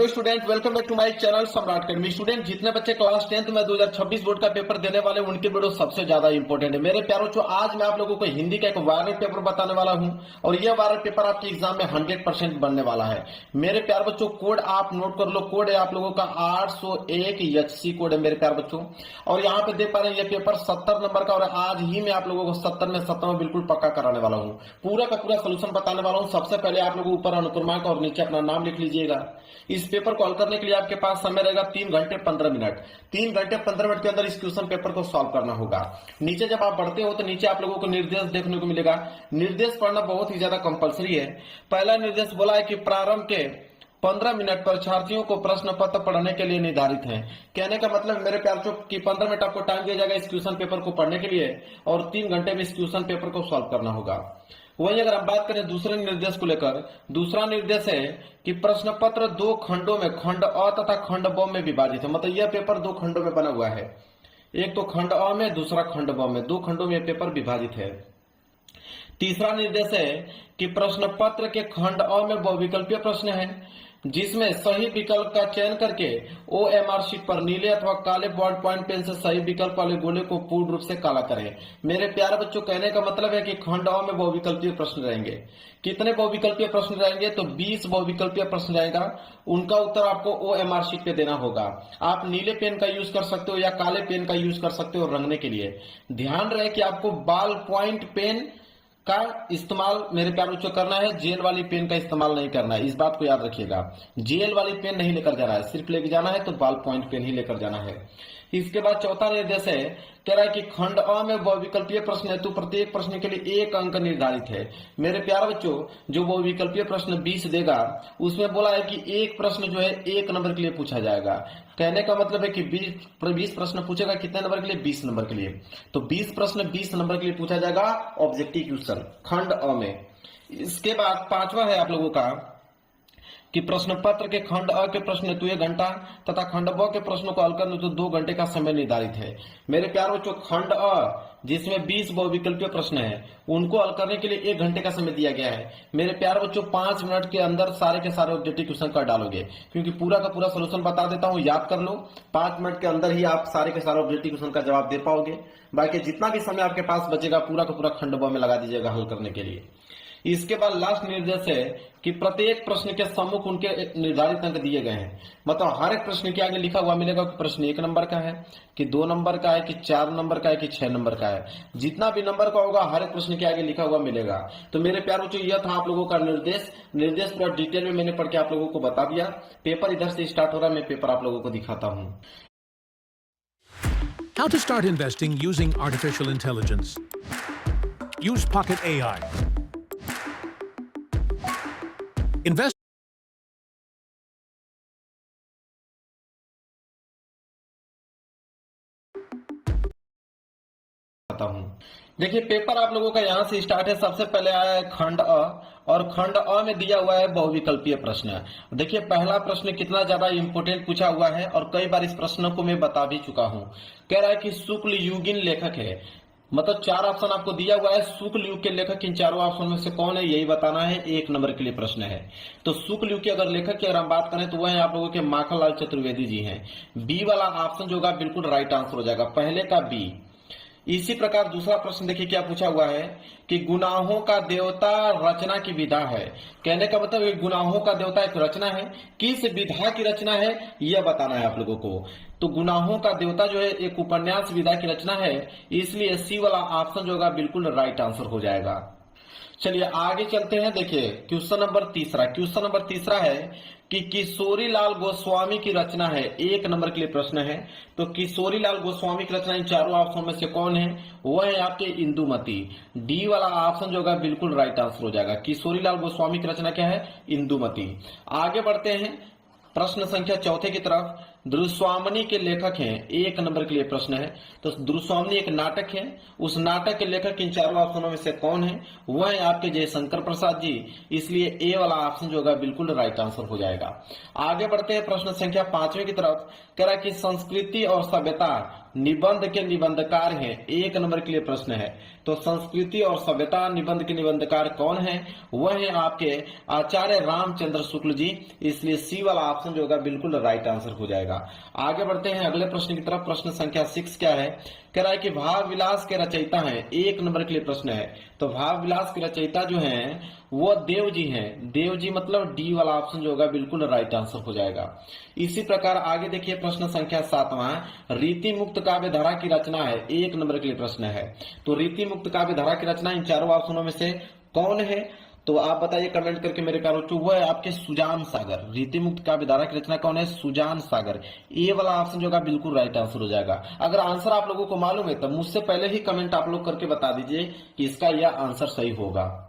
Student welcome back to my channel Samrat academy. Student जितने बच्चे class 10th में 2026 board का पेपर देने वाले उनके वीडियो सबसे ज्यादा इंपॉर्टेंट है। मेरे प्यारों बच्चों, आज मैं आप लोगों को हिंदी का एक वायरल पेपर बताने वाला हूं और यह वायरल पेपर आपके एग्जाम में 100% बनने वाला है। मेरे प्यार बच्चों, कोड आप नोट कर लो। कोड है आप लोगों का 801 HC कोड है मेरे प्यार बच्चों। और यहाँ पे देख पा रहे हैं ये पेपर 70 नंबर का और आज ही मैं आप लोगों को 70 में 70 में बिल्कुल पक्का कराने वाला हूँ। पूरा का पूरा सोल्यूशन बताने वाला हूँ। सबसे पहले आप लोगों ऊपर अनुक्रमांक और नीचे अपना नाम लिख लीजिएगा। इस पेपर को हल करने के लिए आपके पास समय रहेगा 3 घंटे 15 मिनट। 3 घंटे 15 मिनट के अंदर इस क्वेश्चन पेपर को सॉल्व करना होगा। नीचे जब आप बढ़ते हो तो नीचे आप लोगों को निर्देश देखने को मिलेगा। निर्देश पढ़ना बहुत ही ज्यादा कंपलसरी है। पहला निर्देश बोला है कि प्रारंभ के 15 मिनट परीक्षार्थियों को प्रश्न पत्र पढ़ने के लिए निर्धारित है। कहने का मतलब मेरे प्यार चो कि 15 मिनट आपको टाइम दिया जाएगा इस क्वेश्चन पेपर को पढ़ने के लिए और 3 घंटे में इस क्वेश्चन पेपर को सॉल्व करना होगा। वहीं अगर हम बात करें दूसरे निर्देश को लेकर, दूसरा निर्देश है कि प्रश्न पत्र 2 खंडों में, खंड अ तथा खंड ब में विभाजित है। मतलब यह पेपर 2 खंडों में बना हुआ है। एक तो खंड अ में, दूसरा खंड ब में। 2 खंडों में यह पेपर विभाजित है। तीसरा निर्देश है कि प्रश्न पत्र के खंड अ में बहुविकल्पीय प्रश्न है जिसमें सही विकल्प का चयन करके OMR शीट पर नीले अथवा काले बॉल पॉइंट पेन से सही विकल्प वाले गोले को पूर्ण रूप से काला करें। मेरे प्यारे बच्चों, कहने का मतलब है कि खंड अ में बहुविकल्पीय प्रश्न रहेंगे। कितने बहुविकल्पीय प्रश्न रहेंगे? तो 20 बहुविकल्पीय प्रश्न रहेगा। उनका उत्तर आपको OMR शीट पे देना होगा। आप नीले पेन का यूज कर सकते हो या काले पेन का यूज कर सकते हो रंगने के लिए। ध्यान रहे कि आपको बॉल पॉइंट पेन का इस्तेमाल मेरे प्यार बच्चों करना है, जेल वाली पेन का इस्तेमाल नहीं करना है। इस बात को याद रखिएगा। जेल वाली पेन नहीं लेकर जाना है, सिर्फ लेकर जाना है तो बॉल पॉइंट पेन ही लेकर जाना है। इसके बाद चौथा निर्देश है, कह रहा है कि खंड अ में बहुविकल्पीय प्रश्न है तो प्रत्येक प्रश्न के लिए 1 अंक निर्धारित है। मेरे प्यारे बच्चों, जो बहुविकल्पीय प्रश्न 20 देगा उसमें बोला है कि एक प्रश्न जो है 1 नंबर के लिए पूछा जाएगा। कहने का मतलब है कि 20 प्रश्न पूछेगा कितने नंबर के लिए? 20 नंबर के लिए। तो 20 प्रश्न 20 नंबर के लिए पूछा जाएगा ऑब्जेक्टिव क्वेश्चन खंड अ में। इसके बाद पांचवा है आप लोगों का कि प्रश्न पत्र के खंड अ के प्रश्न हेतु 1 घंटा तथा खंड ब के प्रश्नों को हल करने हेतु 2 घंटे का समय निर्धारित है। मेरे प्यार बच्चों, खंड अ जिसमें 20 बहुविकल्पीय प्रश्न है उनको हल करने के लिए 1 घंटे का समय दिया गया है। मेरे प्यार बच्चों, 5 मिनट के अंदर सारे के सारे ऑब्जेक्टिव क्वेश्चन कर डालोगे, क्योंकि पूरा का पूरा सोल्यूशन बता देता हूं, याद कर लो। 5 मिनट के अंदर ही आप सारे के सारे ऑब्जेक्टिव क्वेश्चन का जवाब दे पाओगे। बाकी जितना भी समय आपके पास बचेगा पूरा का पूरा खंड ब में लगा दीजिएगा हल करने के लिए। इसके बाद लास्ट निर्देश है कि प्रत्येक प्रश्न के सम्मुख उनके निर्धारित अंक दिए गए हैं। मतलब हर एक प्रश्न के आगे लिखा हुआ मिलेगा कि प्रश्न 1 नंबर का है, कि 2 नंबर का है, कि 4 नंबर का है, कि 6 नंबर का है। जितना भी नंबर का होगा हर एक प्रश्न के आगे लिखा हुआ मिलेगा। तो मेरे प्यार बच्चों, यह था आप लोगों का निर्देश पूरा डिटेल में मैंने पढ़ के आप लोगों को बता दिया। पेपर इधर से स्टार्ट हो रहा है, मैं पेपर आप लोगों को दिखाता हूँ। How to start investing using artificial intelligence. Use Pocket AI. Invest देखिए, पेपर आप लोगों का यहाँ से स्टार्ट है। सबसे पहले आया है खंड अ और खंड अ में दिया हुआ है बहुविकल्पीय प्रश्न। देखिए, पहला प्रश्न कितना ज्यादा इंपोर्टेंट पूछा हुआ है और कई बार इस प्रश्न को मैं बता भी चुका हूँ। कह रहा है कि शुक्ल युगीन लेखक है। मतलब 4 ऑप्शन आपको दिया हुआ है। शुक्ल युग के लेखक इन चारों ऑप्शन में से कौन है यही बताना है। 1 नंबर के लिए प्रश्न है। तो शुक्ल युग के अगर लेखक की अगर हम बात करें तो वह आप लोगों के माखनलाल चतुर्वेदी जी हैं। बी वाला ऑप्शन जो होगा बिल्कुल राइट आंसर हो जाएगा, पहले का बी। इसी प्रकार दूसरा प्रश्न देखिए क्या पूछा हुआ है कि गुनाहों का देवता रचना की विधा है। कहने का मतलब ये गुनाहों का देवता एक रचना है, किस विधा की रचना है यह बताना है आप लोगों को। तो गुनाहों का देवता जो है एक उपन्यास विधा की रचना है, इसलिए सी वाला ऑप्शन जो होगा बिल्कुल राइट आंसर हो जाएगा। चलिए आगे चलते हैं। देखिए क्वेश्चन नंबर तीसरा है कि किशोरीलाल गोस्वामी की रचना है। 1 नंबर के लिए प्रश्न है। तो किशोरीलाल गोस्वामी की रचना इन चारों ऑप्शन में से कौन है? वह है आपके इंदुमती। डी वाला ऑप्शन जो होगा बिल्कुल राइट आंसर हो जाएगा। किशोरीलाल गोस्वामी की रचना क्या है? इंदुमती। आगे बढ़ते हैं प्रश्न संख्या 4 की तरफ। द्रुस्वामिनी के लेखक हैं, 1 नंबर के लिए प्रश्न है। तो द्रुस्वामिनी एक नाटक है, उस नाटक के लेखक इन चारों ऑप्शनों में से कौन है? वह है आपके जयशंकर प्रसाद जी, इसलिए ए वाला ऑप्शन जो होगा बिल्कुल राइट आंसर हो जाएगा। आगे बढ़ते हैं प्रश्न संख्या 5वें की तरफ। कह रहा है कि संस्कृति और सभ्यता निबंध के निबंधकार हैं, 1 नंबर के लिए प्रश्न है। तो संस्कृति और सभ्यता निबंध के निबंधकार कौन है? वह है आपके आचार्य रामचंद्र शुक्ल जी, इसलिए सी वाला ऑप्शन जो होगा बिल्कुल राइट आंसर हो जाएगा। आगे बढ़ते हैं अगले प्रश्न की तरफ। प्रश्न संख्या 6 क्या है? कह रहा है कि भाव विलास के रचयिता हैं, 1 नंबर के लिए प्रश्न है। तो भाव विलास के रचयिता जो हैं वो देव जी हैं, देव जी मतलब डी वाला ऑप्शन जो होगा बिल्कुल राइट आंसर हो जाएगा। इसी प्रकार आगे देखिए प्रश्न संख्या 7वां, रीति मुक्त काव्य धारा की रचना है, 1 नंबर के लिए प्रश्न है। तो रीति मुक्त काव्य धारा की रचना इन चारों ऑप्शनों में से कौन है? तो आप बताइए कमेंट करके मेरे प्यारे बच्चों। वो है आपके सुजान सागर। रीति मुक्त काव्य धारा की रचना कौन है? सुजान सागर। ये वाला ऑप्शन जो होगा बिल्कुल राइट आंसर हो जाएगा। अगर आंसर आप लोगों को मालूम है तो मुझसे पहले ही कमेंट आप लोग करके बता दीजिए कि इसका यह आंसर सही होगा।